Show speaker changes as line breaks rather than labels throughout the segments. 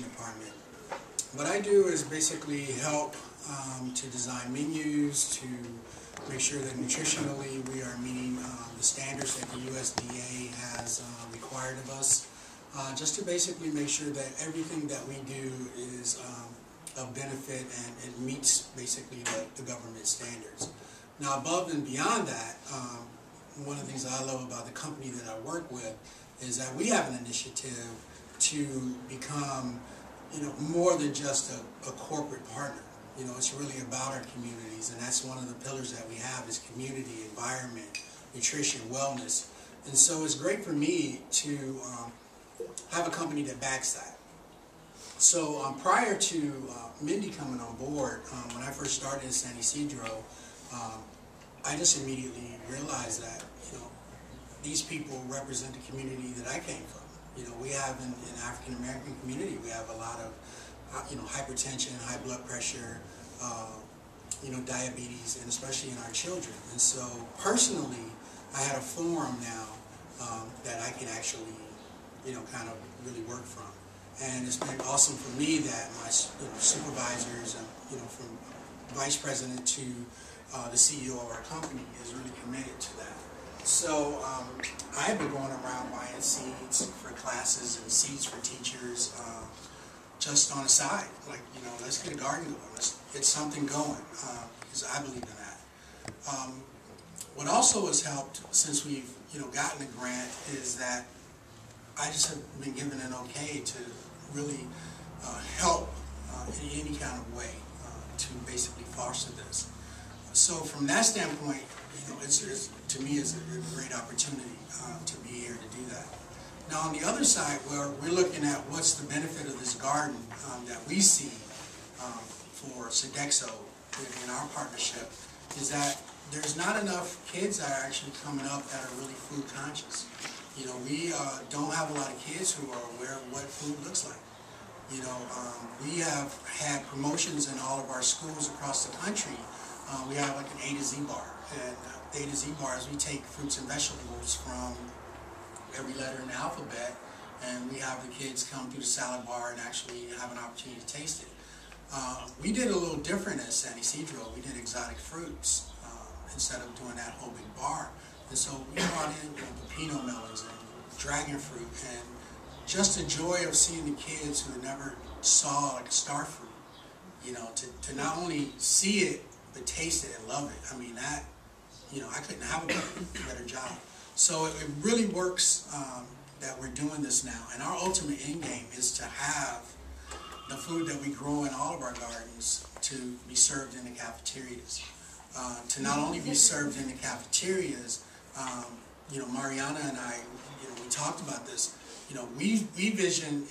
department. What I do is basically help to design menus, to make sure that nutritionally we are meeting the standards that the USDA has required of us, just to basically make sure that everything that we do is of benefit and it meets basically the government standards. Now, above and beyond that, one of the things I love about the company that I work with is that we have an initiative to become, more than just a corporate partner. It's really about our communities, and that's one of the pillars that we have is community, environment, nutrition, wellness. And so it's great for me to have a company that backs that. So prior to Mindy coming on board, when I first started in San Ysidro, I just immediately realized that, these people represent the community that I came from. We have in the African American community, we have a lot of, hypertension, high blood pressure, diabetes, and especially in our children. And so personally, I had a forum now that I can actually, kind of really work from. And it's been awesome for me that my supervisors, from vice president to the CEO of our company is really committed to that. So I've been going around buying seeds for classes and seeds for teachers just on the side. Like, let's get a garden going. Let's get something going, because I believe in that. What also has helped since we've, gotten the grant is that I just have been given an okay to really help in any kind of way to basically foster this. So from that standpoint, to me, it's a great opportunity to be here to do that. Now, on the other side, where we're looking at what's the benefit of this garden that we see for Sodexo in our partnership, is that there's not enough kids that are actually coming up that are really food conscious. We don't have a lot of kids who are aware of what food looks like. We have had promotions in all of our schools across the country. We have like an A to Z bar, and A to Z bars, we take fruits and vegetables from every letter in the alphabet, and we have the kids come through the salad bar and actually have an opportunity to taste it. We did a little different at San Ysidro. We did exotic fruits instead of doing that whole big bar. And so we brought in pepino melons and dragon fruit, and just the joy of seeing the kids who never saw like a star fruit, to not only see it, but taste it and love it. I mean, that, I couldn't have a better job. So it really works that we're doing this now. And our ultimate end game is to have the food that we grow in all of our gardens to be served in the cafeterias. To not only be served in the cafeterias, Mariana and I, we talked about this. We vision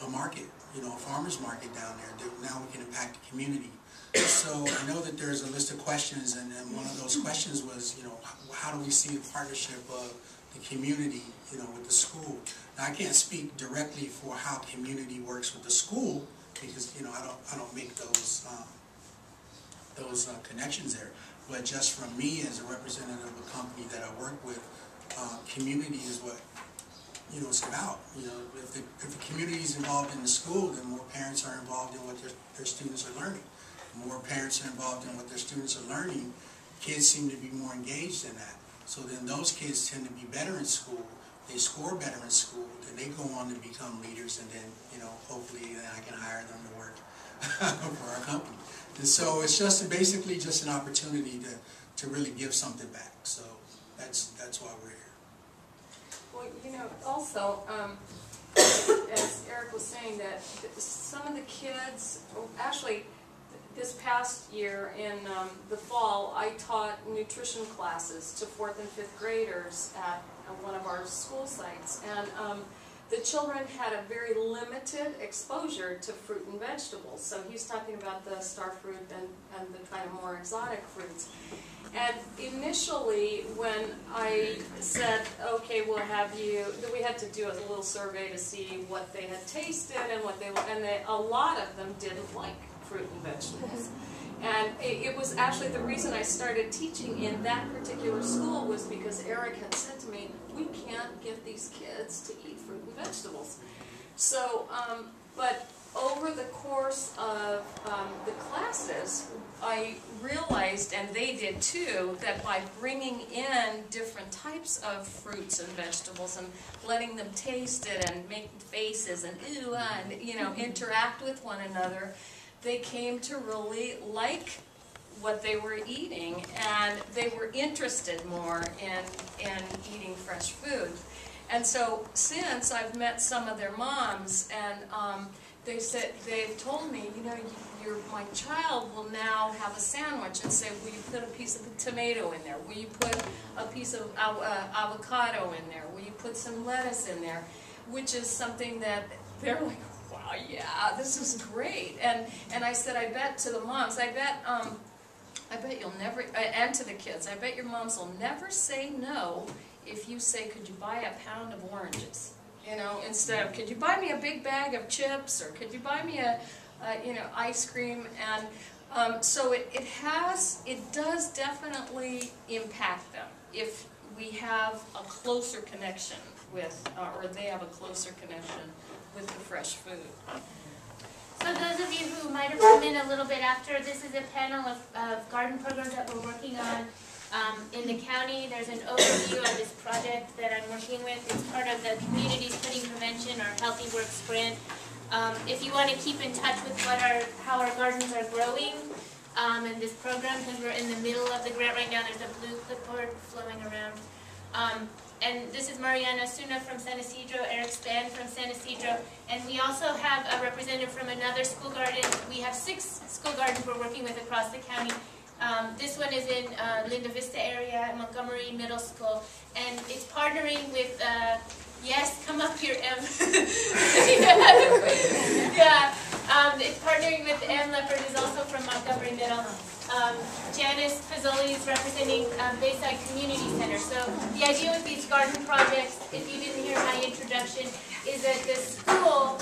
a market, a farmer's market down there that now we can impact the community. So I know that there's a list of questions, and one of those questions was, how do we see the partnership of the community, with the school? Now, I can't speak directly for how community works with the school because, I don't make those connections there. But just from me as a representative of a company that I work with, community is what it's about. If the community is involved in the school, then more parents are involved in what their students are learning. More parents are involved in what their students are learning, kids seem to be more engaged in that. So then those kids tend to be better in school, they score better in school, then they go on to become leaders, and then, hopefully then I can hire them to work for our company. And so it's just basically just an opportunity to really give something back. So that's why we're here.
Well, also, as Eric was saying, that some of the kids, actually, this past year in the fall, I taught nutrition classes to 4th and 5th graders at one of our school sites, and the children had a very limited exposure to fruit and vegetables. So he's talking about the star fruit and the kind of more exotic fruits. And initially, when I said, okay, we'll have you, we had to do a little survey to see what they had tasted and a lot of them didn't like fruit and vegetables. And it was actually the reason I started teaching in that particular school was because Eric had said to me, we can't get these kids to eat fruit and vegetables. So, but over the course of the classes, I realized, and they did too, that by bringing in different types of fruits and vegetables and letting them taste it and make faces and ooh, and you know, interact with one another, they came to really like what they were eating, and they were interested more in eating fresh food. And so since I've met some of their moms, and they've told me, you know, my child will now have a sandwich and say, will you put a piece of tomato in there? Will you put a piece of avocado in there? Will you put some lettuce in there? Which is something that they're like, wow, yeah, this is great. And I said, I bet to the moms, I bet you'll never, and to the kids, I bet your moms will never say no if you say, could you buy a pound of oranges? You know, instead of, could you buy me a big bag of chips, or could you buy me a you know, ice cream? And so it does definitely impact them if we have a closer connection with, or they have a closer connection with the fresh food.
So those of you who might have come in a little bit after, this is a panel of garden programs that we're working on in the county. There's an overview of this project that I'm working with. It's part of the Communities Putting Prevention, or Healthy Works grant. If you want to keep in touch with how our gardens are growing in this program, because we're in the middle of the grant right now, there's a blue clipboard flowing around. And this is Mariana Suna from San Isidro, Eric Span from San Isidro, and we also have a representative from another school garden. We have 6 school gardens we're working with across the county. This one is in Linda Vista area at Montgomery Middle School, and it's partnering with, yes, come up here, Em. Yeah, it's partnering with M. Leopard, who's also from Montgomery Middle. Janice Pizzoli is representing Bayside Community Center. So the idea with these garden projects, if you didn't hear my introduction, is that the school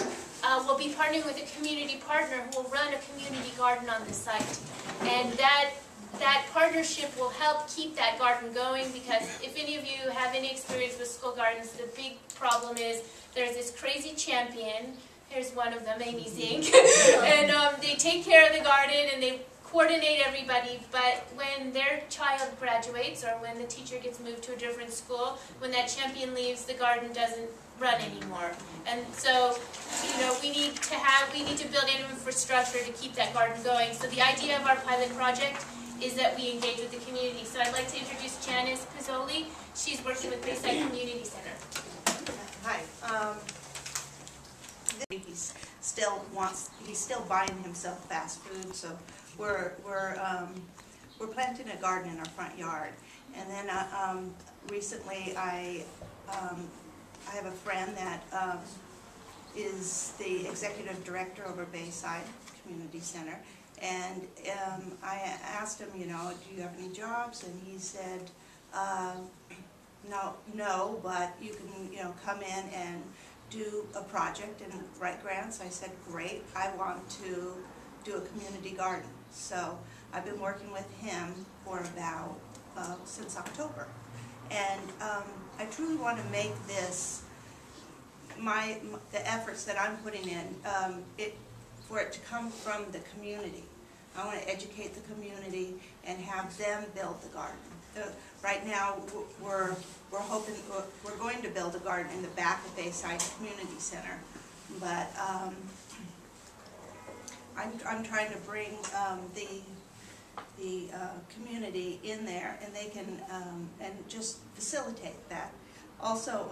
will be partnering with a community partner who will run a community garden on the site. And that partnership will help keep that garden going, because if any of you have any experience with school gardens, the big problem is there's this crazy champion. Here's one of them, Amy Zink. And they take care of the garden and they coordinate everybody, but when their child graduates or when the teacher gets moved to a different school, when that champion leaves, the garden doesn't run anymore. And so, you know, we need to build an infrastructure to keep that garden going. So the idea of our pilot project is that we engage with the community. So I'd like to introduce Janice Pizzoli. She's working with Bayside Community Center.
Hi. He's still buying himself fast food, so we're planting a garden in our front yard. And then recently I have a friend that is the executive director over Bayside Community Center, and I asked him, you know, do you have any jobs? And he said, no, but you can, you know, come in and do a project and write grants. I said, great, I want to do a community garden. So I've been working with him for about, since October. And I truly want to make this, the efforts that I'm putting in, for it to come from the community. I want to educate the community and have them build the garden. Right now, we're hoping, we're going to build a garden in the back of Bayside Community Center, but I'm trying to bring the community in there, and they can and just facilitate that. Also,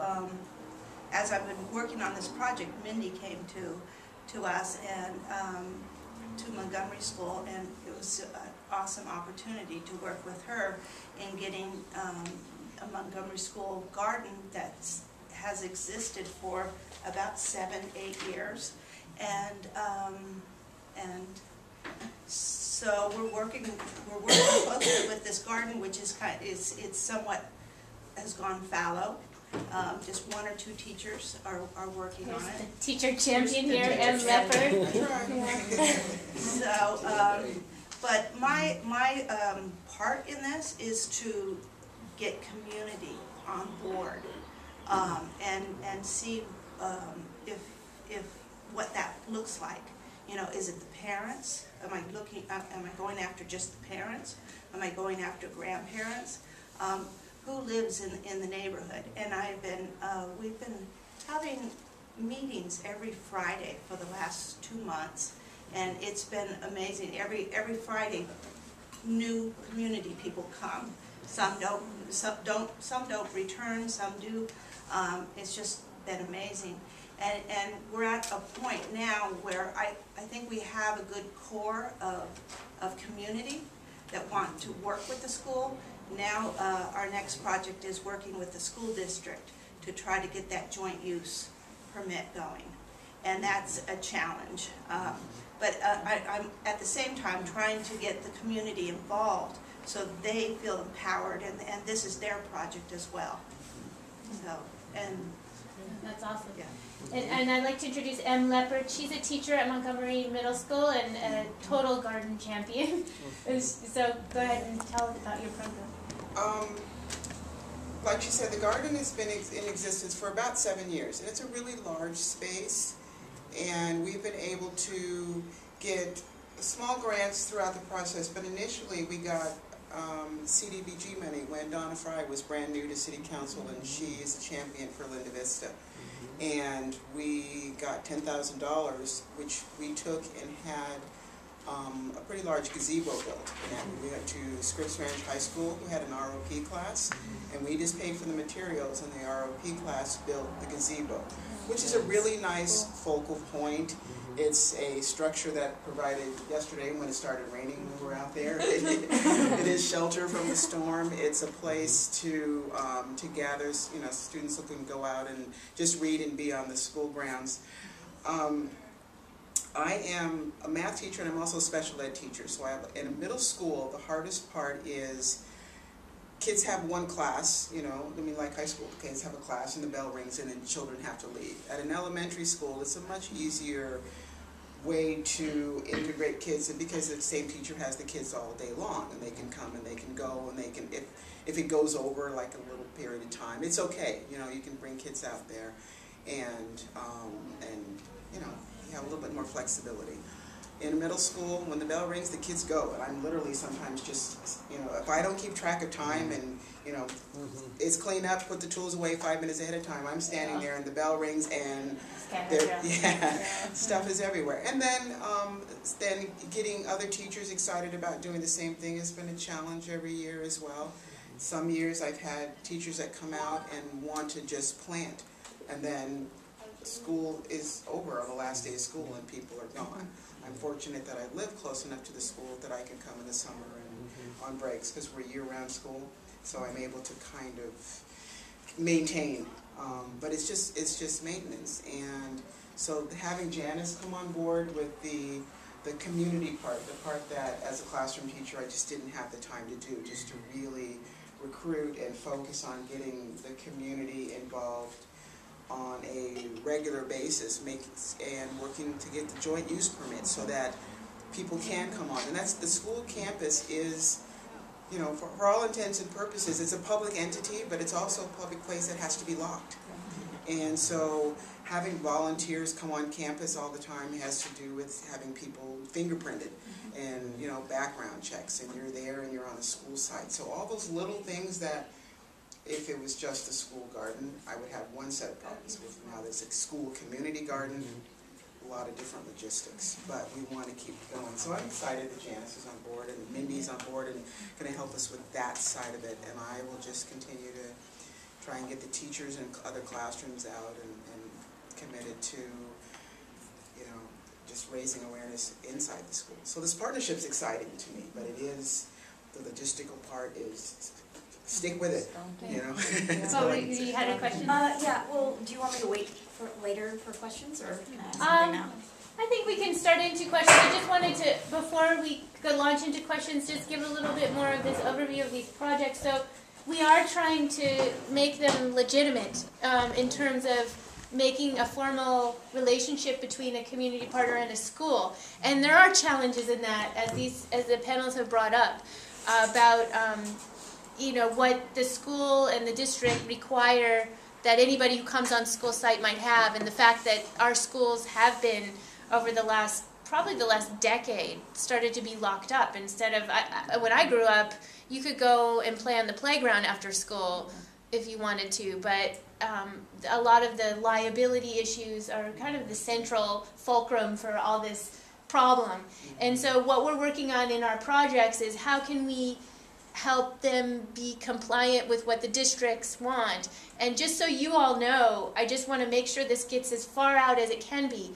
as I've been working on this project, Mindy came to us and to Montgomery School, and it was an awesome opportunity to work with her in getting a Montgomery School garden that has existed for about 7-8 years, and so we're working closely with this garden, which is it's somewhat has gone fallow. Just 1 or 2 teachers are working on it.
The teacher champion here, M. Leopard.
So, but my part in this is to get community on board and see if what that looks like. You know, is it the parents? Am I going after just the parents? Am I going after grandparents? Who lives in the neighborhood? And we've been having meetings every Friday for the last 2 months, and it's been amazing. Every Friday, new community people come. Some don't return, some do. It's just been amazing. And we're at a point now where I think we have a good core of community that want to work with the school. Now our next project is working with the school district to try to get that joint use permit going. And that's a challenge. But I'm at the same time trying to get the community involved so they feel empowered, and this is their project as well. So, and
That's awesome.
yeah.
And I'd like to introduce Em Leopard. She's a teacher at Montgomery Middle School and a total garden champion. So go ahead and tell us about your program.
Like she said, the garden has been in existence for about 7 years, and it's a really large space, and we've been able to get small grants throughout the process, but initially we got CDBG money when Donna Fry was brand new to City Council, and she is a champion for Linda Vista. And we got $10,000, which we took and had a pretty large gazebo built. And we went to Scripps Ranch High School, who had an ROP class, and we just paid for the materials, and the ROP class built the gazebo, which is a really nice focal point. It's a structure that provided yesterday when it started raining when we were out there. It is shelter from the storm. It's a place to gather, you know, students who can go out and just read and be on the school grounds. I am a math teacher, and I'm also a special ed teacher. So in a middle school, the hardest part is kids have one class, you know, I mean, like high school kids have a class and the bell rings and then children have to leave. At an elementary school, it's a much easier way to integrate kids, because the same teacher has the kids all day long, and they can come and they can go, and they can, if it goes over like a little period of time, it's okay, you know, you can bring kids out there, and you know, you have a little bit more flexibility. In middle school, when the bell rings, the kids go, and I'm literally sometimes just, you know, if I don't keep track of time and, you know, it's clean up, put the tools away 5 minutes ahead of time, I'm standing there and the bell rings and stuff is everywhere. And then getting other teachers excited about doing the same thing has been a challenge every year as well. Some years I've had teachers that come out and want to just plant, and then school is over on the last day of school and people are gone. I'm fortunate that I live close enough to the school that I can come in the summer and on breaks, because we're a year-round school, so I'm able to kind of maintain. But it's just maintenance, and so having Janice come on board with the community part, the part that as a classroom teacher I just didn't have the time to do, just to really recruit and focus on getting the community involved on a regular basis, and working to get the joint use permit so that people can come on. And that's, the school campus is, you know, for all intents and purposes, it's a public entity, but it's also a public place that has to be locked. And so having volunteers come on campus all the time has to do with having people fingerprinted and, you know, background checks, and you're there and you're on a school site. So all those little things that, if it was just a school garden, I would have one set of problems with. Now there's a school community garden, a lot of different logistics, but we want to keep going. So I'm excited that Janice is on board and Mindy's on board and going to help us with that side of it, and I will just continue to try and get the teachers and other classrooms out and committed to, you know, just raising awareness inside the school. So this partnership's exciting to me, but it is, the logistical part is, stick with it, you know.
Oh, you had a question?
Yeah, well, do you want me to wait for later for questions, or can I ask something now?
I think we can start into questions. I just wanted to, before we could launch into questions, just give a little bit more of this overview of these projects. So we are trying to make them legitimate in terms of making a formal relationship between a community partner and a school. And there are challenges in that, as the panels have brought up, about you know, what the school and the district require that anybody who comes on school site might have, and the fact that our schools have been, over the last, probably the last decade, started to be locked up. Instead of, when I grew up, you could go and play on the playground after school if you wanted to, but a lot of the liability issues are kind of the central fulcrum for all this problem. And so what we're working on in our projects is how can we help them be compliant with what the districts want. And just so you all know, I just want to make sure this gets as far out as it can be.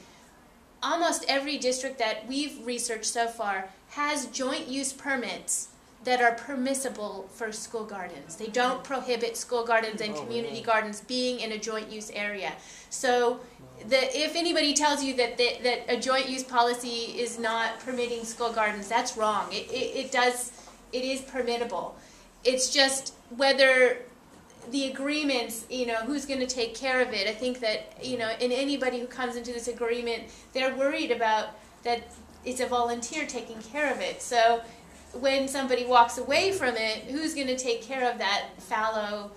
Almost every district that we've researched so far has joint use permits that are permissible for school gardens. They don't prohibit school gardens and community gardens being in a joint use area. So if anybody tells you that a joint use policy is not permitting school gardens, that's wrong. It is permittable. It's just whether the agreements, who's going to take care of it. I think that, in anybody who comes into this agreement, they're worried about that it's a volunteer taking care of it. So when somebody walks away from it, who's going to take care of that fallow,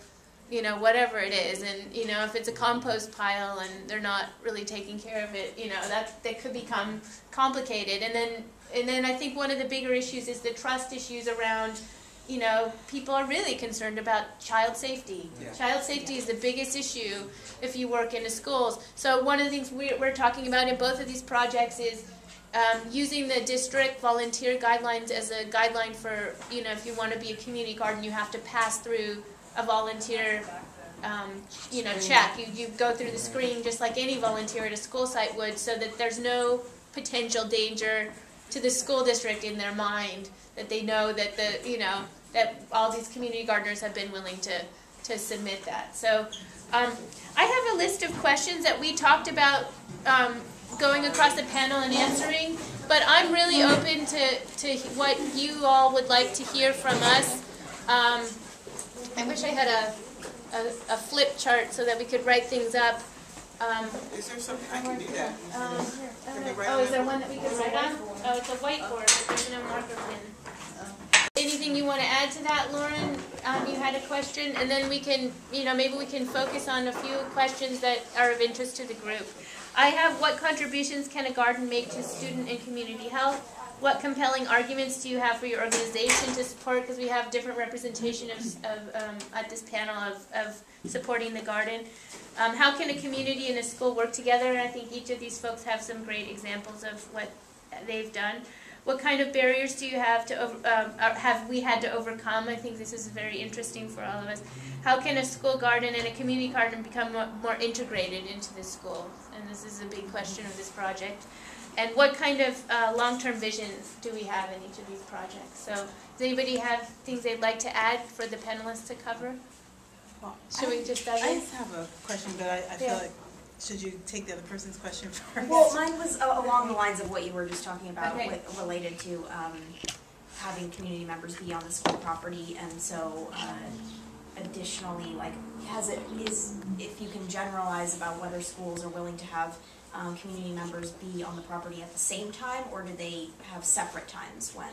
whatever it is? And, if it's a compost pile and they're not really taking care of it, that could become complicated. And then I think one of the bigger issues is the trust issues around, people are really concerned about child safety. Yeah. Child safety is the biggest issue if you work in the schools. So one of the things we're talking about in both of these projects is using the district volunteer guidelines as a guideline for, if you want to be a community garden, you have to pass through a volunteer check. You go through the screening just like any volunteer at a school site would, so that there's no potential danger to the school district in their mind, that they know that that all these community gardeners have been willing to submit that. So I have a list of questions that we talked about going across the panel and answering, but I'm really open to what you all would like to hear from us. I wish I had a flip chart so that we could write things up.
Is there something I can do that?
Is there one that we can write on? Oh, it's a whiteboard, but there's no marker pen. Anything you want to add to that, Lauren? You had a question, and then we can, maybe we can focus on a few questions that are of interest to the group. I have, what contributions can a garden make to student and community health? What compelling arguments do you have for your organization to support? Because we have different representation at this panel of supporting the garden. How can a community and a school work together? And I think each of these folks have some great examples of what they've done. What kind of barriers do you have have we had to overcome? I think this is very interesting for all of us. How can a school garden and a community garden become more integrated into the school? And this is a big question of this project. And what kind of long-term vision do we have in each of these projects? So does anybody have things they'd like to add for the panelists to cover?
Well,
Should we just dive in?
I just have a question, but I feel like, should you take the other person's question first?
Well, mine was along the lines of what you were just talking about,
Okay.
related to having community members be on the school property, and so additionally, like, if you can generalize about whether schools are willing to have community members be on the property at the same time, or do they have separate times when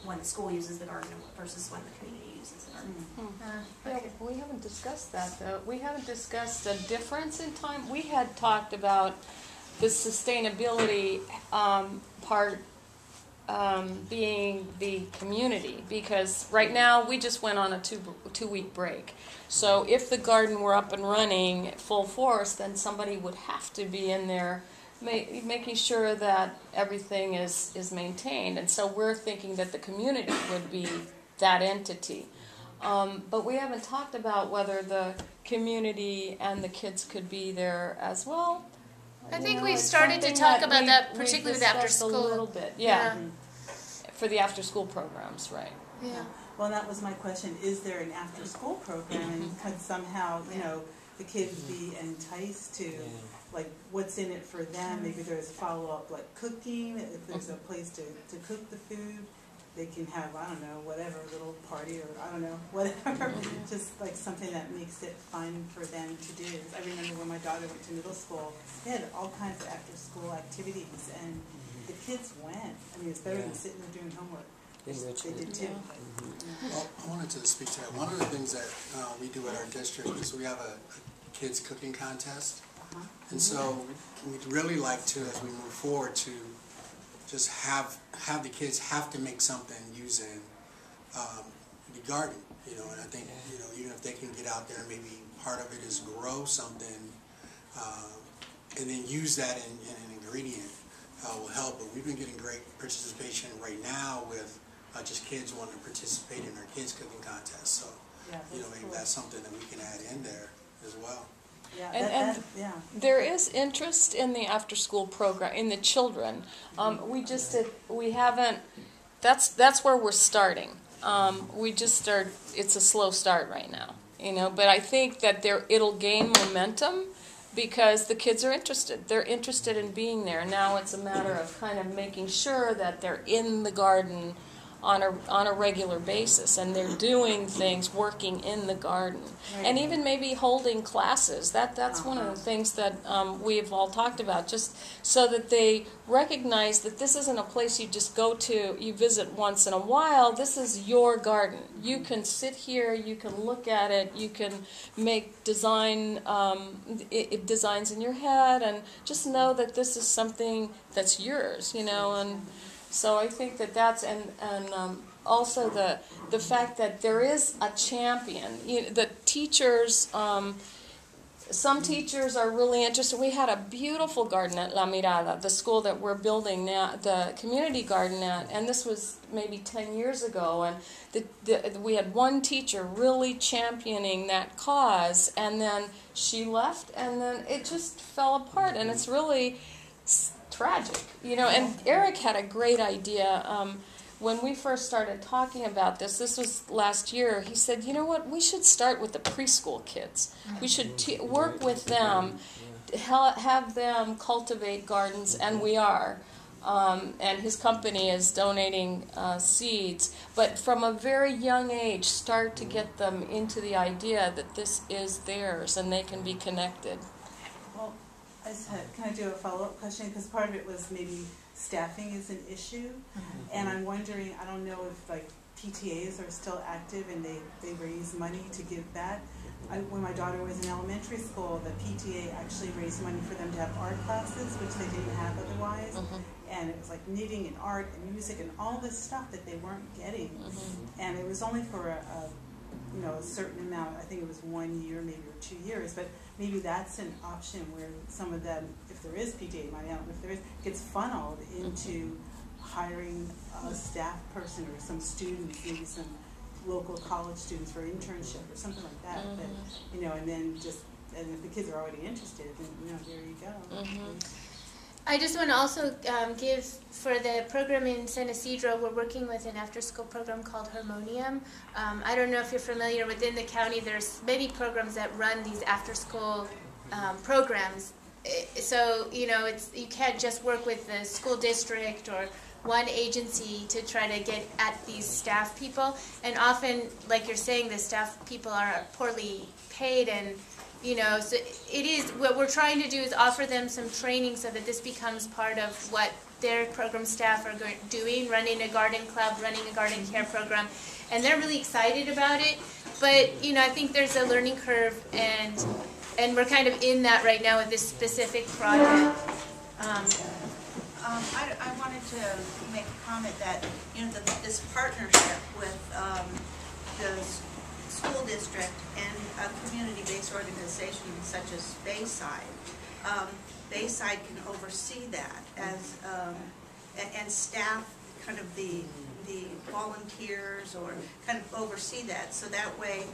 when the school uses the garden versus when the community uses the garden?
Yeah, we haven't discussed that, though. We haven't discussed the difference in time. We had talked about the sustainability part being the community, because right now we just went on a two-week break. So if the garden were up and running full force, then somebody would have to be in there making sure that everything is maintained. And so we're thinking that the community would be that entity. But we haven't talked about whether the community and the kids could be there as well.
I think we've started to talk about that, particularly with after school.
A little bit, yeah. For the after-school programs, right?
Yeah.
Well, that was my question. Is there an after-school program, and could somehow, the kids be enticed to, like, what's in it for them? Maybe there's follow-up, like cooking. If there's a place to cook the food, they can have, I don't know, whatever, little party, or I don't know, whatever. Just like something that makes it fun for them to do. I remember when my daughter went to middle school, they had all kinds of after-school activities, and the kids went. I mean, it's better than sitting there doing homework. They did too.
Well, I wanted to speak to that. One of the things that we do at our district is we have a kids cooking contest. And so we'd really like to, as we move forward, to just have the kids have to make something using the garden, you know. And I think, you know, even if they can get out there, maybe part of it is grow something and then use that in an ingredient will help. But we've been getting great participation right now with just kids wanting to participate in our kids cooking contest. So,
Yeah,
you know,
that's
maybe
cool.
that's something that we can add in there as well.
Yeah,
And
yeah.
there is interest in the after-school program, in the children. We haven't, that's where we're starting. We just start, it's a slow start right now, you know, but I think that it'll gain momentum because the kids are interested. They're interested in being there. Now it's a matter of kind of making sure that they're in the garden on a regular basis, and they're doing things, working in the garden, and even maybe holding classes. That's one of the things that we've all talked about, just so that they recognize that this isn't a place you just go to, you visit once in a while. This is your garden. You can sit here, you can look at it, you can make designs in your head, and just know that this is something that's yours, you know. And so I think that's and also the fact that there is a champion. The teachers, some teachers are really interested. We had a beautiful garden at La Mirada, the school that we're building now, the community garden at, and this was maybe 10 years ago. And we had one teacher really championing that cause, and then she left, and then it just fell apart. And it's really tragic, you know. And Eric had a great idea when we first started talking about this. This was last year. He said, you know what, we should start with the preschool kids. We should work with them, have them cultivate gardens, and we are. And his company is donating seeds, but from a very young age, start to get them into the idea that this is theirs and they can be connected.
Well, can I do a follow-up question? Because part of it was maybe staffing is an issue, and I'm wondering, I don't know if like PTAs are still active and they raise money to give back. When my daughter was in elementary school, the PTA actually raised money for them to have art classes, which they didn't have otherwise. And it was like knitting and art and music and all this stuff that they weren't getting. And it was only for a certain amount. I think it was 1 year, maybe, or 2 years. But maybe that's an option where some of them, if there is PTA money, I don't know if there is, gets funneled into hiring a staff person or some students, maybe some local college students for internship or something like that. But, and then and if the kids are already interested, then, there you go.
I just want to also give, for the program in San Isidro, we're working with an after-school program called Harmonium. I don't know if you're familiar, within the county there's many programs that run these after-school programs. So, you can't just work with the school district or one agency to try to get at these staff people. And often, like you're saying, the staff people are poorly paid, and so it is, what we're trying to do is offer them some training so that this becomes part of what their program staff are doing, running a garden club, running a garden care program, and they're really excited about it. But, I think there's a learning curve, and we're kind of in that right now with this specific project.
I wanted to make a comment that, this partnership with the school district and a community-based organization such as Bayside. Bayside can oversee that as and staff kind of the volunteers, or kind of oversee that, so that way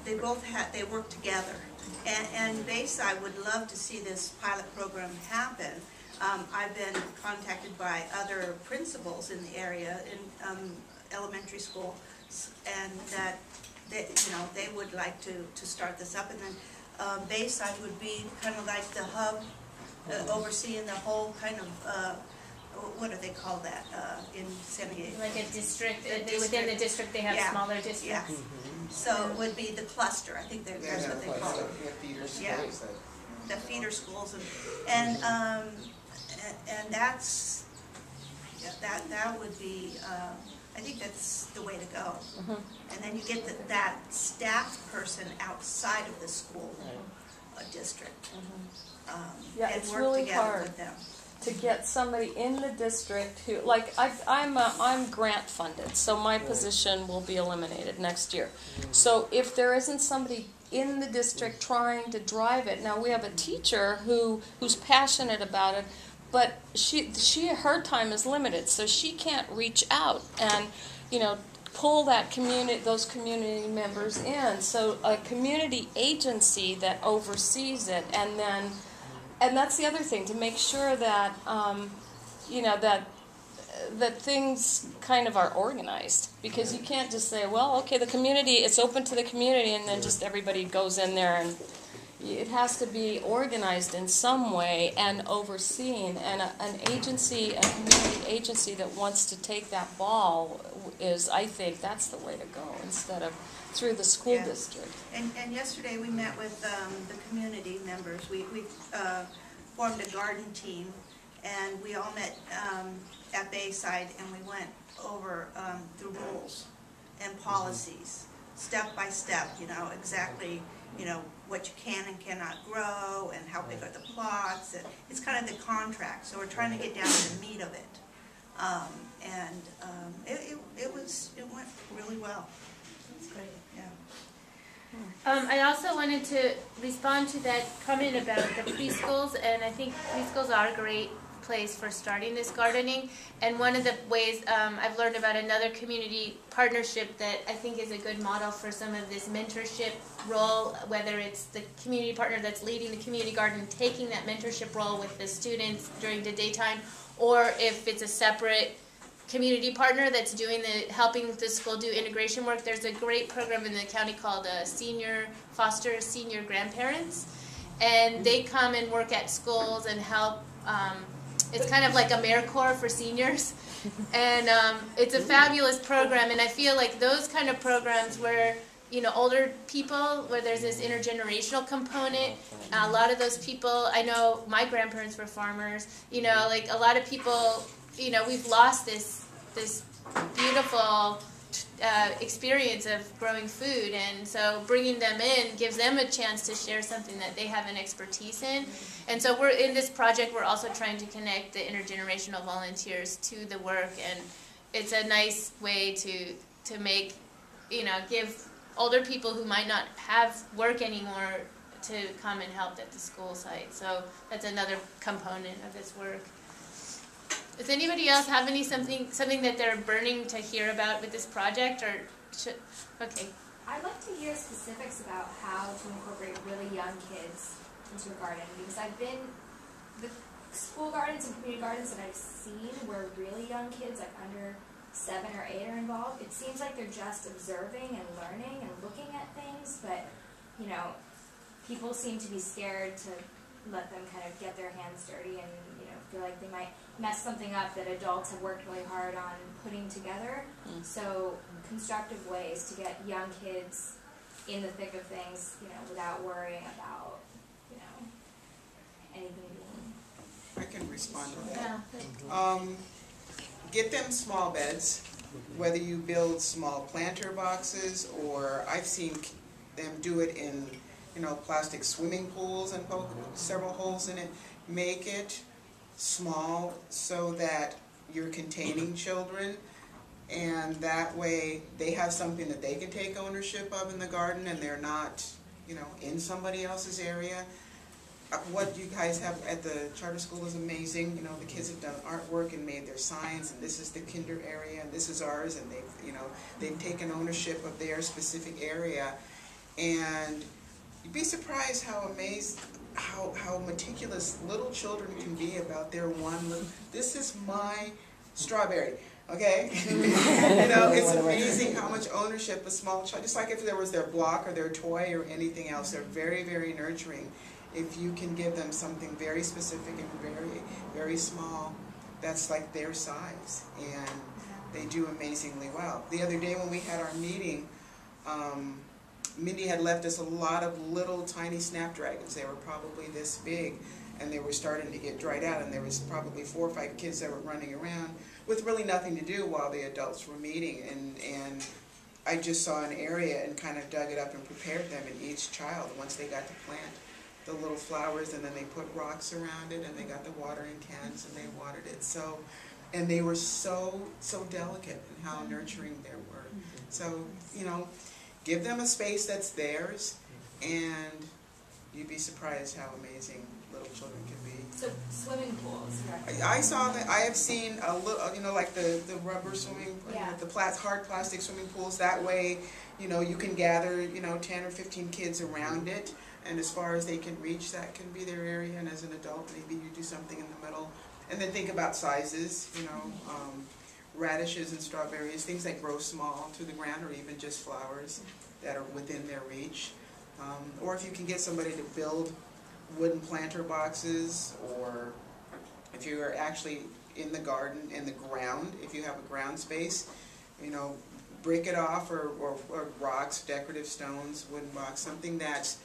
they work together. And Bayside would love to see this pilot program happen. I've been contacted by other principals in the area in elementary school, and that they would like to start this up. And then Bayside would be kind of like the hub, overseeing the whole kind of what do they call that in San Diego?
Like a district. Within the district they have smaller districts.
Yeah. So it would be the cluster. I think that's what they call it. Yeah. The feeder schools, and that's Yeah, that would be, I think that's the way to go. And then you get that staff person outside of the school district.
Yeah,
and
it's
work
really
together
hard
with them.
to get somebody in the district who, like, I'm grant funded, so my position will be eliminated next year. So if there isn't somebody in the district trying to drive it, now we have a teacher who's passionate about it, but her time is limited, so she can't reach out and, you know, pull those community members in. So a community agency that oversees it, and that's the other thing, to make sure that you know, that things kind of are organized, because you can't just say, well, okay, the community, it's open to the community, and then just everybody goes in there, and it has to be organized in some way and overseen. And an agency, a community agency that wants to take that ball is, I think, that's the way to go, instead of through the school district.
And yesterday we met with the community members. We formed a garden team, and we all met at Bayside, and we went over the rules and policies, step by step, you know, exactly, you know, what you can and cannot grow, and how big are the plots. And it's kind of the contract, so we're trying to get down to the meat of it. It went really well.
That's great.
Yeah.
I also wanted to respond to that comment about the preschools, and I think preschools are a great place for starting this gardening. And one of the ways I've learned about another community partnership that I think is a good model for some of this mentorship role, whether it's the community partner that's leading the community garden, taking that mentorship role with the students during the daytime, or if it's a separate community partner that's doing helping the school do integration work. There's a great program in the county called Foster Senior Grandparents, and they come and work at schools and help. It's kind of like AmeriCorps for seniors, and it's a fabulous program. And I feel like those kind of programs where, you know, older people, where there's this intergenerational component, a lot of those people, I know my grandparents were farmers, you know, like a lot of people, you know, we've lost this beautiful experience of growing food, and so bringing them in gives them a chance to share something that they have an expertise in. And so we're in this project, we're also trying to connect the intergenerational volunteers to the work, and it's a nice way to make, you know, give older people who might not have work anymore to come and help at the school site. So that's another component of this work. Does anybody else have something that they're burning to hear about with this project, or okay?
I'd like to hear specifics about how to incorporate really young kids into a garden, because the school gardens and community gardens that I've seen where really young kids, like under 7 or 8, are involved. It seems like they're just observing and learning and looking at things, but, you know, people seem to be scared to let them kind of get their hands dirty and, you know, feel like they might mess something up that adults have worked really hard on putting together. So constructive ways to get young kids in the thick of things, you know, without worrying about, you know, anything being...
I can respond to that. Get them small beds, whether you build small planter boxes, or I've seen them do it in, you know, plastic swimming pools and poke several holes in it. Make it small so that you're containing children, and that way they have something that they can take ownership of in the garden, and they're not, you know, in somebody else's area. What you guys have at the charter school is amazing. You know, the kids have done artwork and made their signs, and this is the kinder area, and this is ours, and they've taken ownership of their specific area. And you'd be surprised how meticulous little children can be about their one little, this is my strawberry, okay? You know, it's amazing how much ownership a small child, just like if there was their block or their toy or anything else, they're very, very nurturing. If you can give them something very specific and very, very small, that's like their size, and they do amazingly well. The other day when we had our meeting, Mindy had left us a lot of little tiny snapdragons. They were probably this big, and they were starting to get dried out, and there was probably 4 or 5 kids that were running around with really nothing to do while the adults were meeting, and I just saw an area and kind of dug it up and prepared them, and each child, once they got to plant the little flowers, and then they put rocks around it, and they got the watering cans and they watered it. So, and they were so delicate in how nurturing they were. So, you know, give them a space that's theirs, and you'd be surprised how amazing little children can be.
So swimming pools.
I saw that. I have seen a little, you know, like the rubber swimming,
Yeah.
the hard plastic swimming pools. That way, you know, you can gather, you know, 10 or 15 kids around it, and as far as they can reach, that can be their area. And as an adult, maybe you do something in the middle, and then think about sizes. You know, radishes and strawberries, things that grow small to the ground, or even just flowers that are within their reach. Or if you can get somebody to build wooden planter boxes, or if you are actually in the garden, in the ground, if you have a ground space, you know, brick it off, or rocks, decorative stones, wooden box, something that's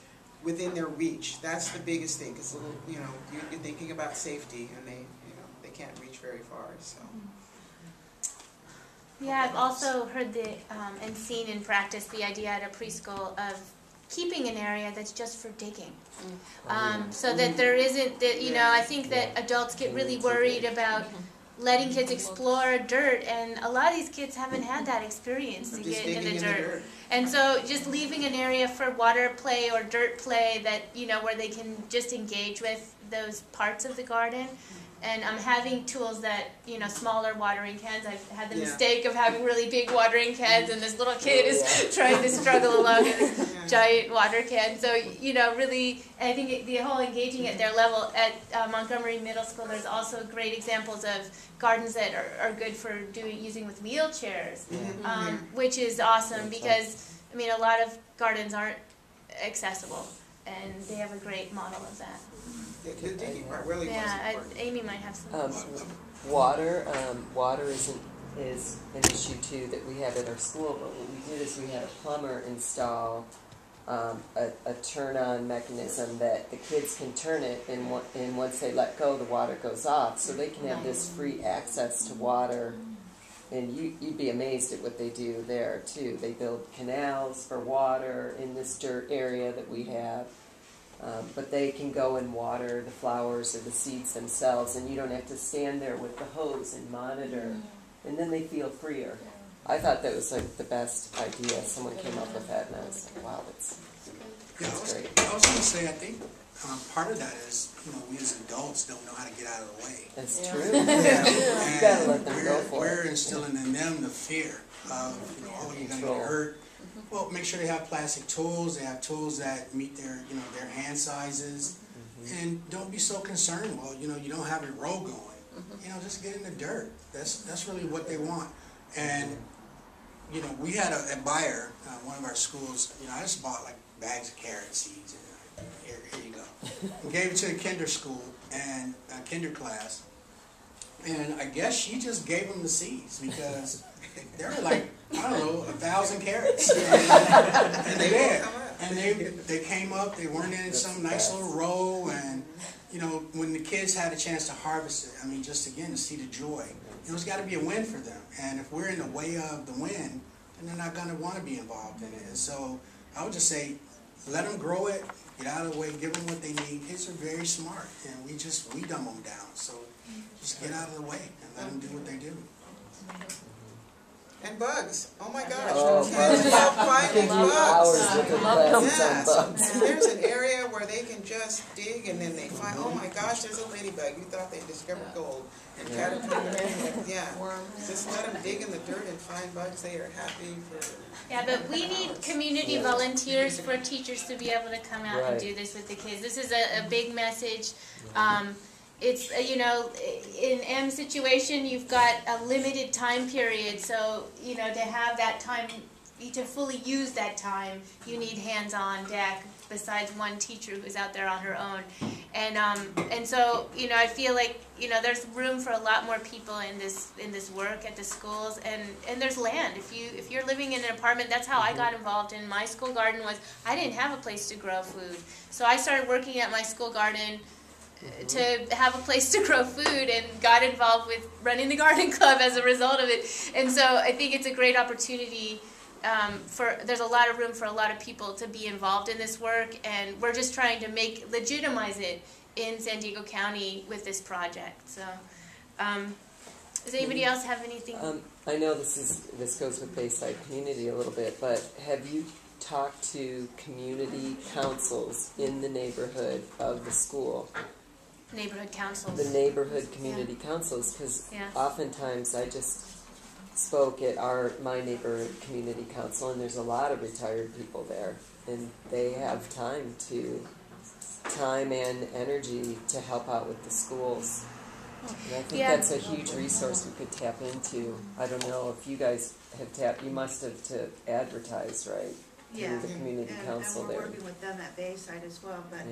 within their reach. That's the biggest thing, because, you know, you're thinking about safety, and they can't reach very far. So.
Yeah, I've also heard and seen in practice the idea at a preschool of keeping an area that's just for digging. So that there isn't, that, you know, I think that adults get really worried about letting kids explore dirt, and a lot of these kids haven't had that experience to get in the dirt. And so just leaving an area for water play or dirt play that, you know, where they can just engage with those parts of the garden. And I'm having tools that, you know, smaller watering cans. I've had the mistake of having really big watering cans, and this little kid is trying to struggle along in this giant water can. So, you know, really, I think the whole engaging at their level at Montgomery Middle School, there's also great examples of gardens that are good for using with wheelchairs, which is awesome because, I mean, a lot of gardens aren't accessible, and they have a great model of that.
The digging part really was important.
Amy might have some.
Water is an issue too that we have at our school. But what we did is we had a plumber install a turn-on mechanism that the kids can turn it, and once they let go, the water goes off, so they can have this free access to water. And you'd be amazed at what they do there too. They build canals for water in this dirt area that we have. But they can go and water the flowers or the seeds themselves, and you don't have to stand there with the hose and monitor, and then they feel freer. I thought that was like the best idea. Someone came up with that, and I was like, wow, that's great.
I was going to say, I think part of that is, you know, we as adults don't know how to get out of the way.
That's true.
You
gotta let them go for it.
We're instilling in them the fear of, you know, oh, you're going to get hurt. Well, make sure they have plastic tools. They have tools that meet their, you know, their hand sizes, and don't be so concerned. Well, you know, you don't have a row going. You know, just get in the dirt. That's really what they want. And you know, we had a buyer, one of our schools. You know, I just bought like bags of carrot seeds, and here you go. And gave it to the kinder school and kinder class, and I guess she just gave them the seeds because there were like, I don't know, 1,000 carrots. And they did. And they came up, they weren't in some nice little row, and you know, when the kids had a chance to harvest it, I mean, just again to see the joy, it's got to be a win for them. And if we're in the way of the win, then they're not going to want to be involved in it. And so I would just say, let them grow it, get out of the way, give them what they need. Kids are very smart, and we dumb them down. So just get out of the way and let them do what they do.
And bugs. Oh my gosh.
Oh,
Kids love finding bugs.
Hours looking at bugs.
And there's an area where they can just dig, and then they find, oh my gosh, there's a ladybug. You thought they discovered gold. And caterpillar. Yeah. Just let them dig in the dirt and find bugs. They are happy for...
Yeah, but we need community volunteers for teachers to be able to come out and do this with the kids. This is a big message. It's, you know, in M's situation, you've got a limited time period, so, you know, to have that time, to fully use that time, you need hands on deck besides one teacher who's out there on her own. And so, you know, I feel like, you know, there's room for a lot more people in this work at the schools, and there's land. If you're living in an apartment, that's how I got involved in my school garden. Was I didn't have a place to grow food, so I started working at my school garden to have a place to grow food, and got involved with running the garden club as a result of it. And so I think it's a great opportunity. There's a lot of room for a lot of people to be involved in this work, and we're just trying to legitimize it in San Diego County with this project. So, does anybody else have anything?
I know this goes with Bayside Community a little bit, but have you talked to community councils in the neighborhood of the school?
Neighborhood councils.
The neighborhood community councils, because oftentimes I just spoke at my neighborhood community council, and there's a lot of retired people there, and they have time and energy to help out with the schools. And I think that's a huge resource we could tap into. I don't know if you guys have tapped. You must have to advertise, right?
Yeah,
The community council
and we're
there.
working with them at Bayside as well, but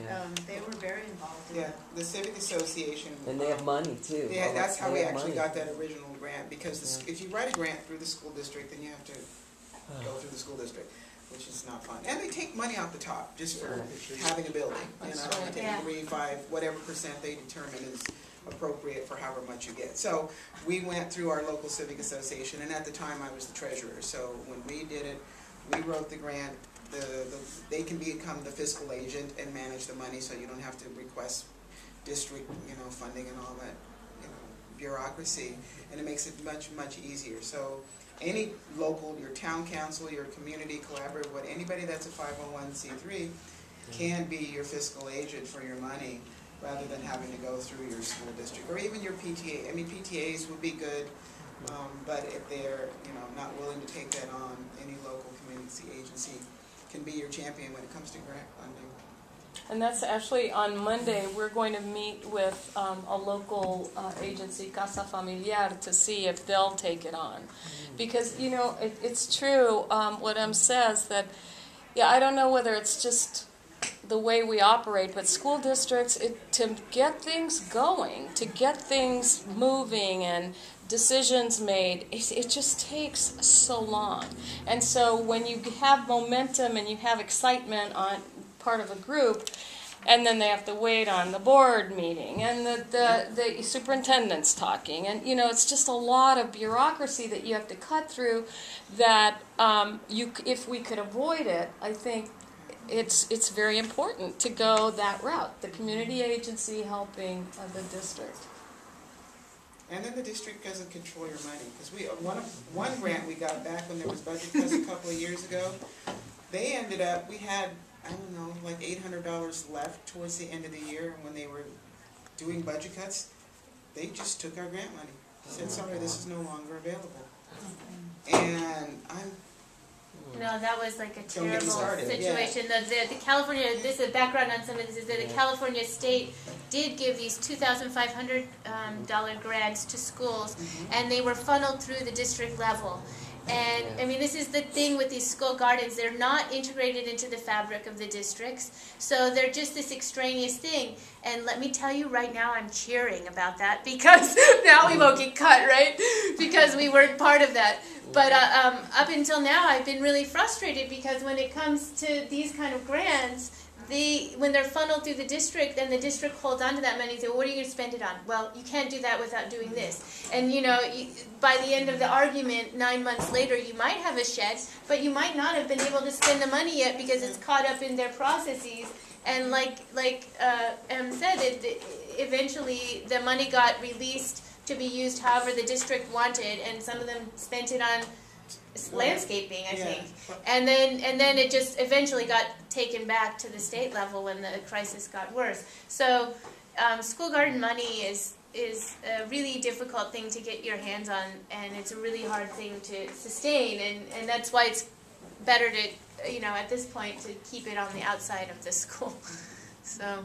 they were very involved in
Yeah,
that.
the Civic Association.
And they have money too.
Yeah, that's how
They
we
have
actually
money.
got that original grant, because if you write a grant through the school district, then you have to go through the school district, which is not fun. And they take money off the top just for having a building. You know, they take 3, 5, whatever % they determine is appropriate for however much you get. So we went through our local civic association, and at the time I was the treasurer. So when we did it, we wrote the grant. They can become the fiscal agent and manage the money, so you don't have to request district, funding and all that, bureaucracy, and it makes it much easier. So any local, your town council, your community collaborative, anybody that's a 501c3 can be your fiscal agent for your money, rather than having to go through your school district or even your PTA. I mean, PTAs would be good, but if they're not willing to take that on, any local community agency can be your champion when it comes to grant funding.
And that's actually on Monday. We're going to meet with a local agency, Casa Familiar, to see if they'll take it on. Because, it's true what Em says, that, I don't know whether it's just the way we operate, but school districts, to get things going, to get things moving and decisions made, it just takes so long. And so when you have momentum and you have excitement on part of a group, and then they have to wait on the board meeting and the superintendent's talking, and it's just a lot of bureaucracy that you have to cut through, that if we could avoid it, I think it's very important to go that route, the community agency helping the district.
And then the district doesn't control your money, because one grant we got back when there was budget cuts a couple of years ago, they ended up, we had, I don't know, like $800 left towards the end of the year, and when they were doing budget cuts, they just took our grant money. Said, sorry, this is no longer available. And
No, that was like a
Don't get me
terrible
started.
situation. The California, this is background on some of this, is that the California state did give these $2,500 grants to schools, and they were funneled through the district level. And I mean, this is the thing with these school gardens, they're not integrated into the fabric of the districts, so they're just this extraneous thing. And let me tell you right now, I'm cheering about that, because now we won't get cut, right? Because we weren't part of that. But up until now, I've been really frustrated, because when it comes to these kind of grants, when they're funneled through the district, and the district holds on to that money and says, well, what are you going to spend it on? Well, you can't do that without doing this. And by the end of the argument, 9 months later, you might have a shed, but you might not have been able to spend the money yet, because it's caught up in their processes. And like Em said, eventually the money got released to be used however the district wanted, and some of them spent it on landscaping, I think. And then it just eventually got taken back to the state level when the crisis got worse. So school garden money is a really difficult thing to get your hands on, and it's a really hard thing to sustain, and that's why it's better to, at this point, to keep it on the outside of the school. So,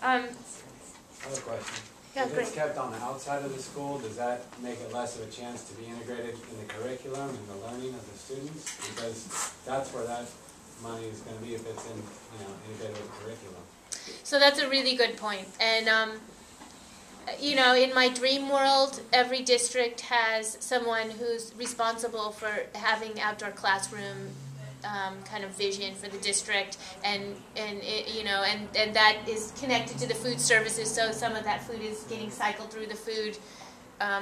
I have a question.
Yeah,
if
great.
it's kept on the outside of the school, does that make it less of a chance to be integrated in the curriculum and the learning of the students? Because that's where that money is going to be, if it's integrated with the curriculum.
So that's a really good point. And, in my dream world, every district has someone who's responsible for having outdoor classroom kind of vision for the district, and it, you know, and that is connected to the food services. So some of that food is getting cycled through the food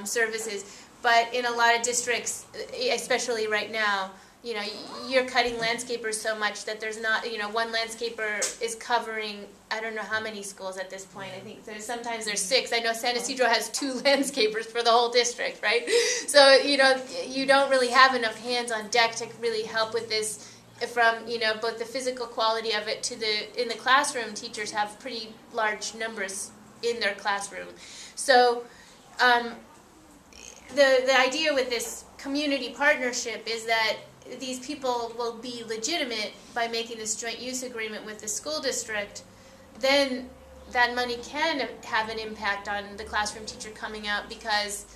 services. But in a lot of districts, especially right now, you know, you're cutting landscapers so much that there's not, you know, one landscaper is covering, I don't know how many schools at this point. I think sometimes there's 6. I know San Ysidro has 2 landscapers for the whole district, right? So, you know, you don't really have enough hands on deck to really help with this from, you know, both the physical quality of it to in the classroom, teachers have pretty large numbers in their classroom. So, the idea with this community partnership is that these people will be legitimate by making this joint use agreement with the school district. Then that money can have an impact on the classroom teacher coming out, because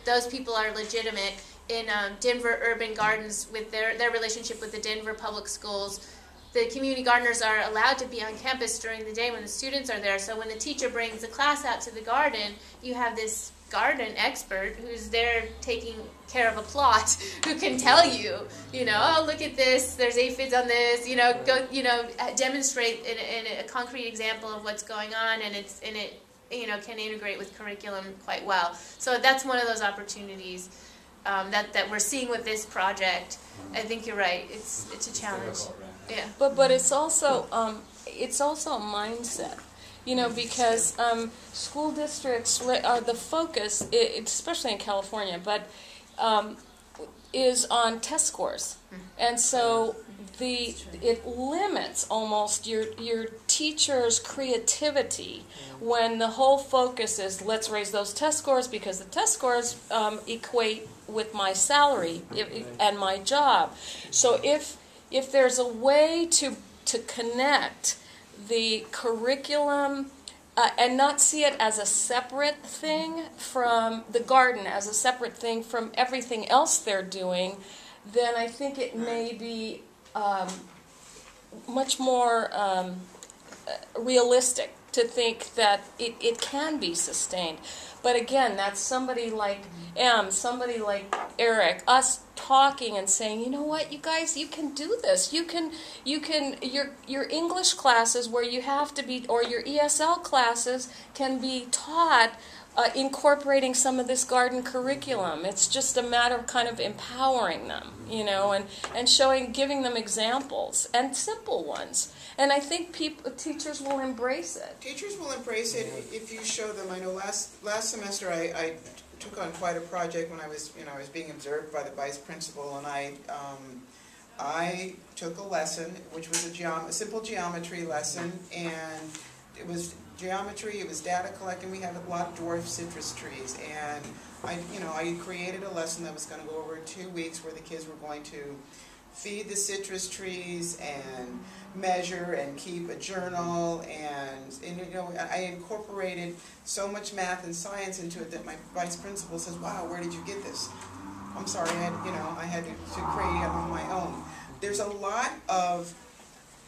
those people are legitimate. In Denver Urban Gardens, with their relationship with the Denver Public Schools, the community gardeners are allowed to be on campus during the day when the students are there. So when the teacher brings the class out to the garden, you have this garden expert who's there taking care of a plot, who can tell you, you know, oh, look at this, there's aphids on this, you know, go, you know, demonstrate in a concrete example of what's going on, and it you know, can integrate with curriculum quite well. So that's one of those opportunities that we're seeing with this project. I think you're right. It's a challenge. Yeah.
But it's also a mindset. You know, because school districts are the focus, especially in California, but is on test scores, and so it limits almost your teacher's creativity when the whole focus is let's raise those test scores because the test scores equate with my salary and my job. So if there's a way to connect the curriculum and not see it as a separate thing from the garden, as a separate thing from everything else they're doing, then I think it may be much more realistic to think that it can be sustained. But again, that's somebody like somebody like Eric, us talking and saying, you know what, you guys, you can do this. You can your English classes where you have to be, or your ESL classes can be taught incorporating some of this garden curriculum. It's just a matter of kind of empowering them, you know, and giving them examples and simple ones. And I think teachers will embrace it. Teachers will embrace it
if you show them. I know last semester I took on quite a project when I was being observed by the vice principal, and I took a lesson which was a simple geometry lesson, and it was geometry, it was data collecting. We had a lot of dwarf citrus trees, and I created a lesson that was going to go over 2 weeks where the kids were going to feed the citrus trees and measure and keep a journal, and I incorporated so much math and science into it that my vice principal says, "Wow, where did you get this?" I'm sorry, I had to create it on my own. There's a lot of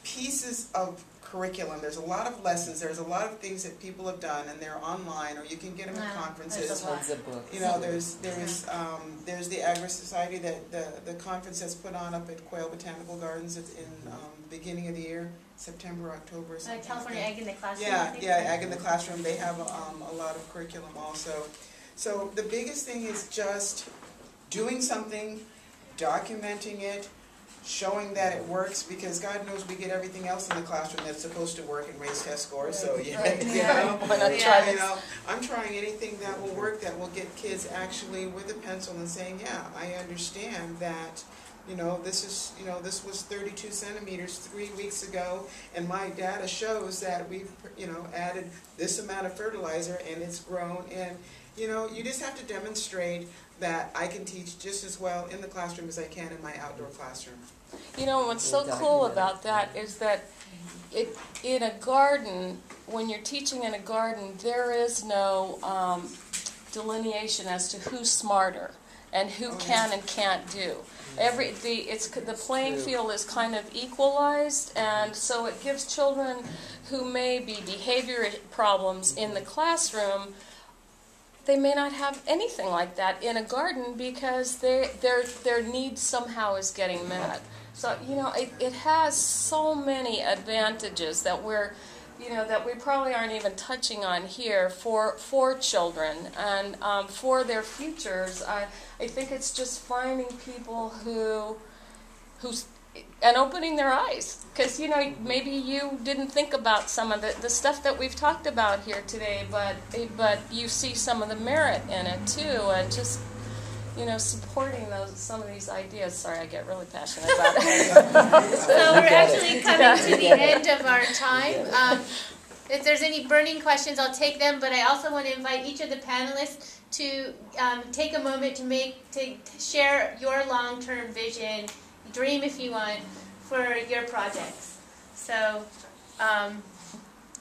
pieces of curriculum. There's a lot of lessons. There's a lot of things that people have done, and they're online, or you can get them at conferences.
There's tons of books.
You know, there's the Agri Society that the conference has put on up at Quail Botanical Gardens in the beginning of the year, September, October.
California Ag in the Classroom.
Yeah, Ag in the Classroom. They have a lot of curriculum also. So the biggest thing is just doing something, documenting it, showing that it works, because God knows we get everything else in the classroom that's supposed to work and raise test scores. So I'm trying anything that will work, that will get kids actually with a pencil and saying, yeah, I understand that. This was 32 centimeters 3 weeks ago, and my data shows that we've added this amount of fertilizer and it's grown. And you just have to demonstrate that I can teach just as well in the classroom as I can in my outdoor classroom.
You know, what's so cool about that is that in a garden, when you're teaching in a garden, there is no delineation as to who's smarter and who can and can't do. The playing field is kind of equalized, and so it gives children who may be behavior problems in the classroom, they may not have anything like that in a garden because their need somehow is getting met. So, it has so many advantages that that we probably aren't even touching on here for children and for their futures. I think it's just finding people who's and opening their eyes, because maybe you didn't think about some of the stuff that we've talked about here today, but you see some of the merit in it too, and just supporting some of these ideas. Sorry, I get really passionate about it.
So we're actually coming to the end of our time. If there's any burning questions, I'll take them, but I also want to invite each of the panelists to take a moment to share your long-term vision, dream if you want, for your projects. So, I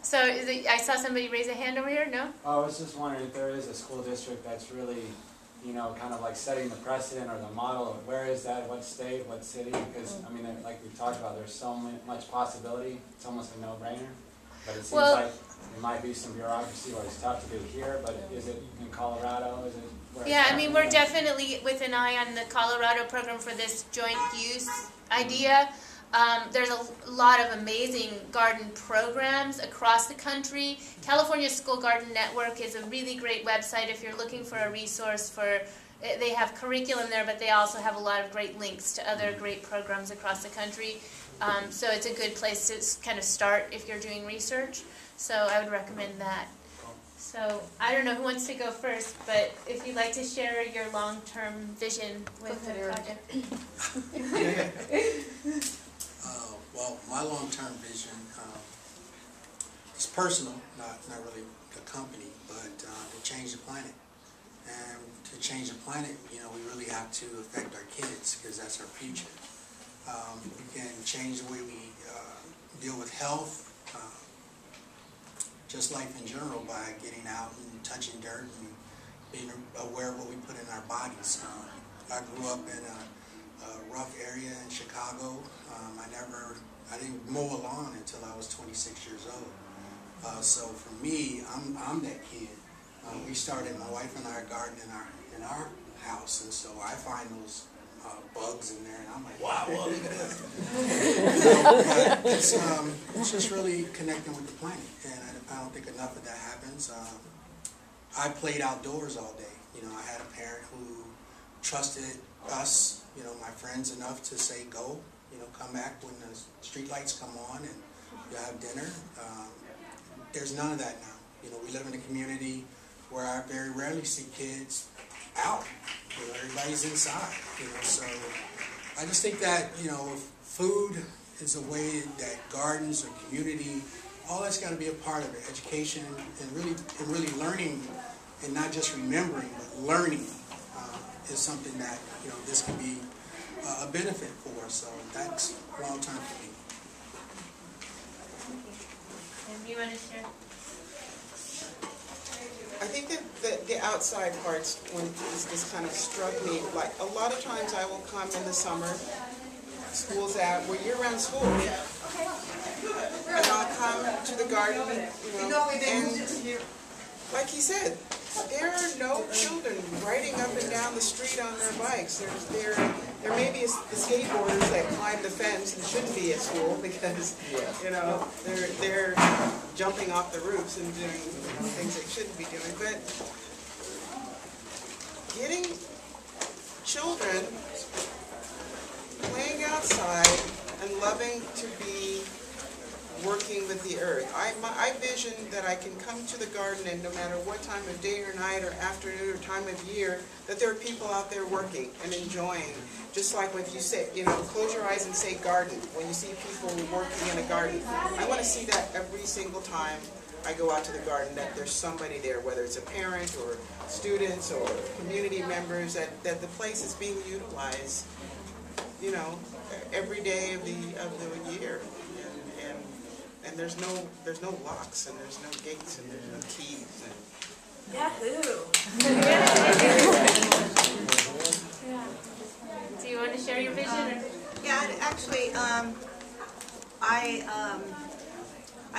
saw somebody raise a hand over here. No?
Oh, I was just wondering if there is a school district that's really, kind of like setting the precedent or the model. Where is that? What state? What city? Because I mean, like we talked about, there's so much possibility. It's almost a no-brainer. But it seems like it might be some bureaucracy where it's tough to do here. But is it in Colorado? Is it?
Yeah, I mean, we're definitely with an eye on the Colorado program for this joint use idea. There's a lot of amazing garden programs across the country. California School Garden Network is a really great website if you're looking for a resource for. They have curriculum there, but they also have a lot of great links to other great programs across the country. So it's a good place to kind of start if you're doing research. So I would recommend that. So I don't know who wants to go first, but if you'd like to share your long-term vision with the project.
Well, my long-term vision is personal, not really the company, but to change the planet. And to change the planet, we really have to affect our kids, because that's our future. We can change the way we deal with health, just life in general, by getting out and touching dirt and being aware of what we put in our bodies. I grew up in a rough area in Chicago. I didn't mow a lawn until I was 26 years old. So for me, I'm that kid. We started, my wife and I, a garden in our house, and so I find those bugs in there, and I'm like, wow, well, look at this. It's just really connecting with the planet, and I don't think enough of that happens. I played outdoors all day. I had a parent who trusted us, my friends, enough to say, go, come back when the street lights come on and you have dinner. There's none of that now. We live in a community where I very rarely see kids out. Everybody's inside. So I just think that food is a way that gardens or community, all that's got to be a part of it. Education and really learning, and not just remembering, but learning is something that this can be a benefit for. So that's long term for me.
And you want to share?
I think that the outside parts when this kind of struck me. Like a lot of times I will come in the summer, school's out, we're year-round school, and I'll come to the garden, and like he said, there are no children riding up and down the street on their bikes. There may be the skateboarders that climb the fence and shouldn't be at school because they're jumping off the roofs and doing things they shouldn't be doing. But getting children playing outside and loving to be working with the earth. I vision that I can come to the garden, and no matter what time of day or night or afternoon or time of year, that there are people out there working and enjoying. Just like if you say, close your eyes and say garden, when you see people working in a garden. I want to see that every single time I go out to the garden, that there's somebody there, whether it's a parent or students or community members, that the place is being utilized, every day of the year. And there's no locks, and there's no gates, and there's no keys.
Yahoo!
Do you want to share your vision?
Yeah, actually, I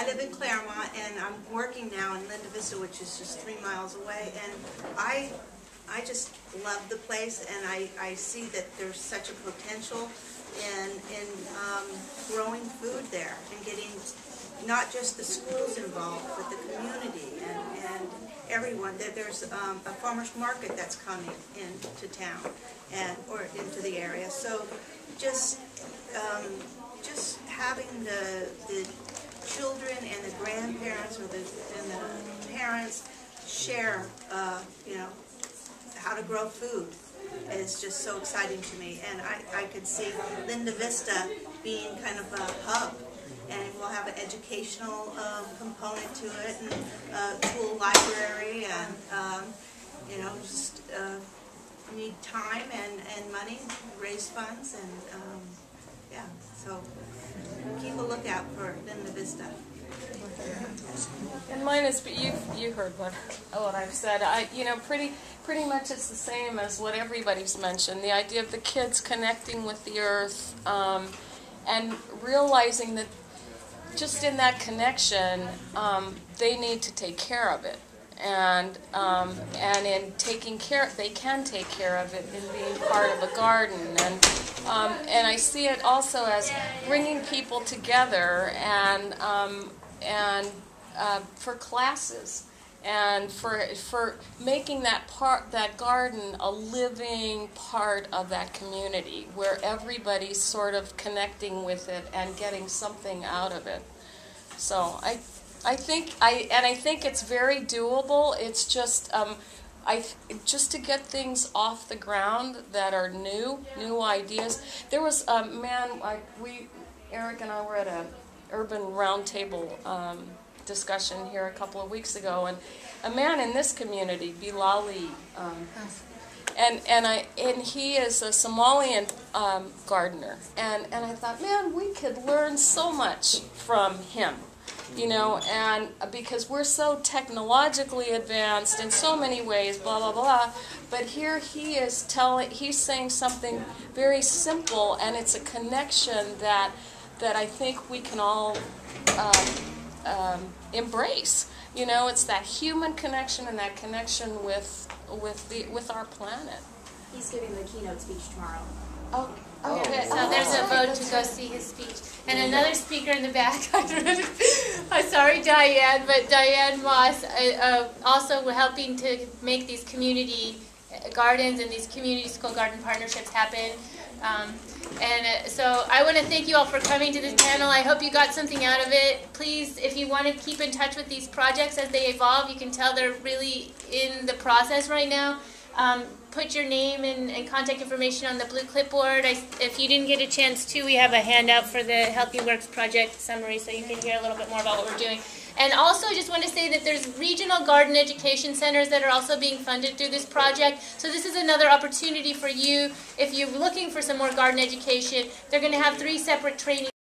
live in Claremont, and I'm working now in Linda Vista, which is just 3 miles away, and I just love the place, and I see that there's such a potential in growing food there and getting not just the schools involved, but the community and everyone. There's a farmer's market that's coming into town or into the area. So just having the children and the grandparents and the parents share, how to grow food is just so exciting to me. And I could see Linda Vista being kind of a hub, and we'll have an educational component to it, and a cool library, and just need time and money, raise funds, and yeah. So keep a lookout for Linda Vista.
And mine is, but you heard what I've said. Pretty much it's the same as what everybody's mentioned. The idea of the kids connecting with the earth, and realizing that just in that connection, they need to take care of it, and in taking care, they can take care of it in being part of a garden, and I see it also as bringing people together and for classes, and for making that garden a living part of that community where everybody's sort of connecting with it and getting something out of it. So I think it's very doable. It's just just to get things off the ground that are new ideas. There was a man, Eric and I were at a urban roundtable discussion here a couple of weeks ago, and a man in this community, Bilali, and he is a Somalian gardener, and I thought, man, we could learn so much from him, and because we're so technologically advanced in so many ways, blah blah blah, but here he's saying something very simple, and it's a connection that I think we can all embrace. It's that human connection and that connection with our planet.
He's giving the keynote speech tomorrow.
Oh,
Okay, so there's a vote to go see his speech. And another speaker in the back, I'm sorry, Diane, but Diane Moss, also helping to make these community gardens and these community school garden partnerships happen. So I want to thank you all for coming to this panel. I hope you got something out of it. Please, if you want to keep in touch with these projects as they evolve, you can tell they're really in the process right now. Put your name and contact information on the blue clipboard. If you didn't get a chance to, we have a handout for the Healthy Works project summary, so you can hear a little bit more about what we're doing. And also, I just want to say that there's regional garden education centers that are also being funded through this project. So this is another opportunity for you. If you're looking for some more garden education, they're going to have 3 separate training